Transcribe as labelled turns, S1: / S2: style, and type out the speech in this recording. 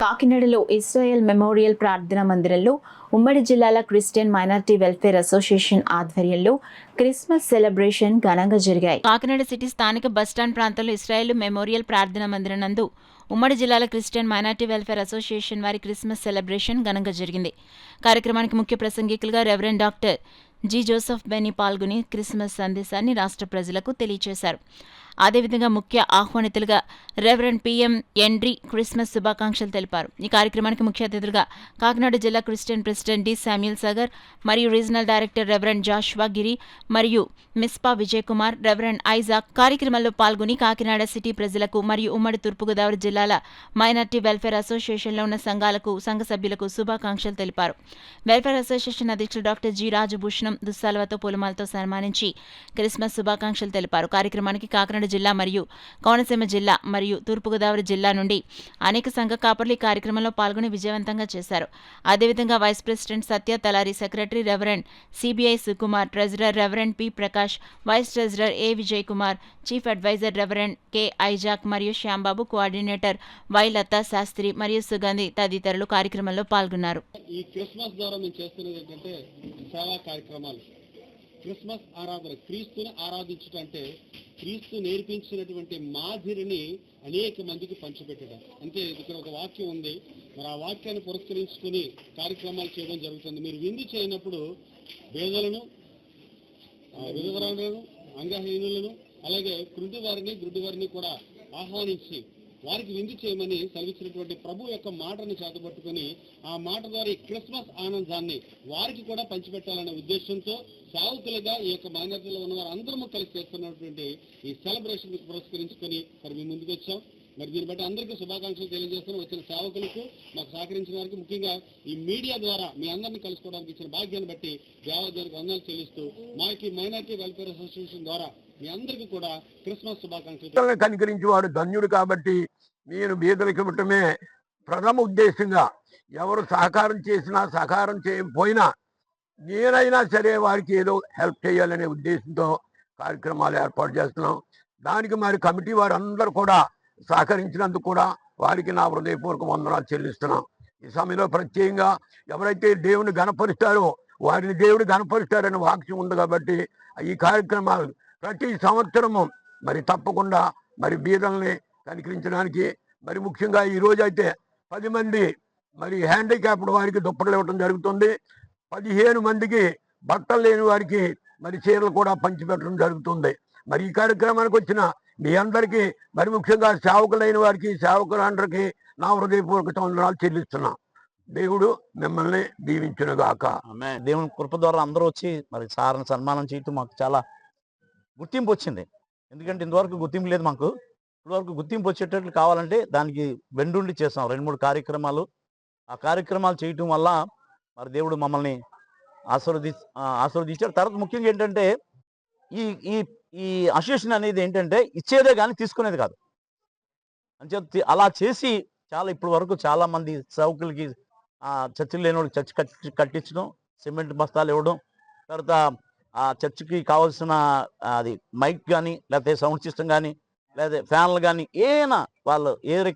S1: కాకినాడలో ఇస్రాయెల్ మెమోరియల్ ప్రార్థనా మందిరంలో ఉమ్మడి జిల్లాల క్రిస్టియన్ మైనారిటీ వెల్ఫేర్ అసోసియేషన్ ఆధ్వర్యంలో క్రిస్మస్ సెలబ్రేషన్ ఘనంగా జరిగాయి. కాకినాడ సిటీ స్థానిక బస్టాండ్ ప్రాంతంలో ఇస్రాయెల్ మెమోరియల్ ప్రార్థనా మందిరం నందు ఉమ్మడి జిల్లాల క్రిస్టియన్ మైనారిటీ వెల్ఫేర్ అసోసియేషన్ వారి క్రిస్మస్ సెలబ్రేషన్ ఘనంగా జరిగింది. కార్యక్రమానికి ముఖ్య ప్రసంగికులుగా reverend doctor G. Joseph Benny పాల్గొని క్రిస్మస్ సందేశాన్ని రాష్ట్ర ప్రజలకు తెలియజేశారు. అదేవిధంగా ముఖ్య ఆహ్వానితులుగా రెవరెండ్ పిఎం ఎండ్రీ క్రిస్మస్ శుభాకాంక్షలు తెలిపారు. ఈ కార్యక్రమానికి ముఖ్య అతిథులుగా కాకినాడ జిల్లా Christian president D. Samuel Sagar మరియు regional director reverend Joshua Giri మరియు Mizpah Vijay Kumar, reverend Isaac కార్యక్రమంలో పాల్గొని కాకినాడ సిటీ ప్రజలకు మరియు ఉమ్మడి తూర్పుగోదావరి జిల్లాల మైనార్టీ వెల్ఫేర్ అసోసియేషన్లో ఉన్న సంఘాలకు, సంఘ సభ్యులకు శుభాకాంక్షలు తెలిపారు. వెల్ఫేర్ అసోసియేషన్ అధ్యక్షుడు డాక్టర్ జి. రాజభూషణం దుస్సాలవతో పూలమాలతో సన్మానించి క్రిస్మస్ శుభాకాంక్షలు తెలిపారు. కార్యక్రమానికి కాకినాడ జిల్లా మరియు కోనసీమ జిల్లా మరియు తూర్పుగోదావరి జిల్లా నుండి అనేక సంఘ కాపర్లు ఈ కార్యక్రమంలో పాల్గొని విజయవంతంగా చేశారు. అదేవిధంగా vice president Satya Talari, secretary reverend CBI Sukumar, treasurer reverend P. Prakash, vice treasurer A. Vijay Kumar, chief adviser reverend K. Isaac మరియు శ్యాంబాబు, కోఆర్డినేటర్ వై. లతా శాస్త్రి మరియు సుగంధి తదితరులు కార్యక్రమంలో పాల్గొన్నారు.
S2: ఈ క్రిస్మస్ ద్వారా మేము చేస్తున్నది ఏంటంటే సేవా కార్యక్రమాలు. క్రిస్మస్ ఆరాధన, క్రీస్తుని ఆరాధించటంటే క్రీస్తు నేర్పించినటువంటి మాదిరిని అనేక మందికి పంచిపెట్టడం. అంటే ఇక్కడ ఒక వాక్యం ఉంది, మరి ఆ వాక్యాన్ని పురస్కరించుకుని కార్యక్రమాలు చేయడం జరుగుతుంది. మీరు విందు చేయనప్పుడు పేదలను, విధవరాలను, అంగహీనులను, అలాగే గుడ్డి వారిని కూడా ఆహ్వానించి వారికి విందు చేయమని సెలవిచ్చినటువంటి ప్రభు యొక్క మాటను చేతబట్టుకుని ఆ మాట ద్వారా ఈ క్రిస్మస్ ఆనందాన్ని వారికి కూడా పంచిపెట్టాలనే ఉద్దేశంతో సేవకులుగా ఈ యొక్క మైనారిటీలో ఉన్న వారు అందరము కలిసి చేస్తున్నటువంటి ఈ సెలబ్రేషన్ పురస్కరించుకొని మరి మేము ముందుకు వచ్చాం. మరి దీన్ని బట్టి అందరికీ శుభాకాంక్షలు తెలియజేస్తున్నాం. వచ్చిన సేవకులకు, మాకు సహకరించిన వారికి, ముఖ్యంగా ఈ మీడియా ద్వారా మీ అందరినీ కలుసుకోవడానికి ఇచ్చిన భాగ్యాన్ని బట్టి దేవాదేవునికి వందనాలు చెల్లిస్తూ మాకి మైనారిటీ వెల్ఫేర్ అసోసియేషన్ ద్వారా మీ అందరికీ కూడా క్రిస్మస్ శుభాకాంక్షలు.
S3: కనికరించి వాడు ధన్యుడు కాబట్టి నేను బీదలకు ఇవ్వటమే ప్రథమ ఉద్దేశంగా. ఎవరు సహకారం చేసినా సహకారం చేయకపోయినా నేనైనా సరే వారికి ఏదో హెల్ప్ చేయాలనే ఉద్దేశంతో కార్యక్రమాలు ఏర్పాటు చేస్తున్నాం. దానికి మరి కమిటీ వారు అందరూ కూడా సహకరించినందుకు కూడా వారికి నా హృదయపూర్వక వందనాలు చెల్లిస్తున్నాం. ఈ సమయంలో ప్రత్యేకంగా ఎవరైతే దేవుని గణపరుస్తారో వారిని దేవుడు గణపరుస్తారనే వాక్యం ఉంది కాబట్టి ఈ కార్యక్రమాలు ప్రతి సంవత్సరము మరి తప్పకుండా మరి బీదల్ని కనికరించడానికి, మరి ముఖ్యంగా ఈ రోజు అయితే 10 మంది మరి హ్యాండిక్యాప్డ్ వారికి దుప్పట్లు ఇవ్వడం జరుగుతుంది. 15 మందికి బట్టలు లేని వారికి మరి చీరలు కూడా పంచిపెట్టడం జరుగుతుంది. మరి ఈ కార్యక్రమానికి వచ్చిన మీ అందరికీ, మరి ముఖ్యంగా సేవకులైన వారికి, సేవకులందరికీ నా హృదయపూర్వక వందనాలు చెల్లిస్తున్నా. దేవుడు మిమ్మల్ని దీవించునుగాక.
S4: దేవుని కృప ద్వారా అందరూ వచ్చి మరి సార్ని సన్మానం చేయటం మాకు చాలా గుర్తింపు వచ్చింది. ఎందుకంటే ఇంతవరకు గుర్తింపు లేదు మాకు. ఇప్పటివరకు గుర్తింపు వచ్చేటట్లు కావాలంటే దానికి వెండుండి చేస్తాం 2-3 కార్యక్రమాలు. ఆ కార్యక్రమాలు చేయటం వల్ల మరి దేవుడు మమ్మల్ని ఆశీర్వదించారు. తర్వాత ముఖ్యంగా ఏంటంటే ఈ ఈ ఈ అసోసియేషన్ అనేది ఏంటంటే ఇచ్చేదే కానీ తీసుకునేది కాదు. అని అలా చేసి చాలా ఇప్పటి వరకు చాలా మంది సేవకులకి చర్చిలు లేని వాళ్ళకి చర్చ్ కట్టించడం, సిమెంట్ బస్తాలు ఇవ్వడం, తర్వాత ఆ చర్చికి కావాల్సిన అది మైక్ కానీ, లేకపోతే సౌండ్ సిస్టమ్ కానీ, లేదా ఫ్యాన్లు కానీ, ఏమైనా వాళ్ళు ఏ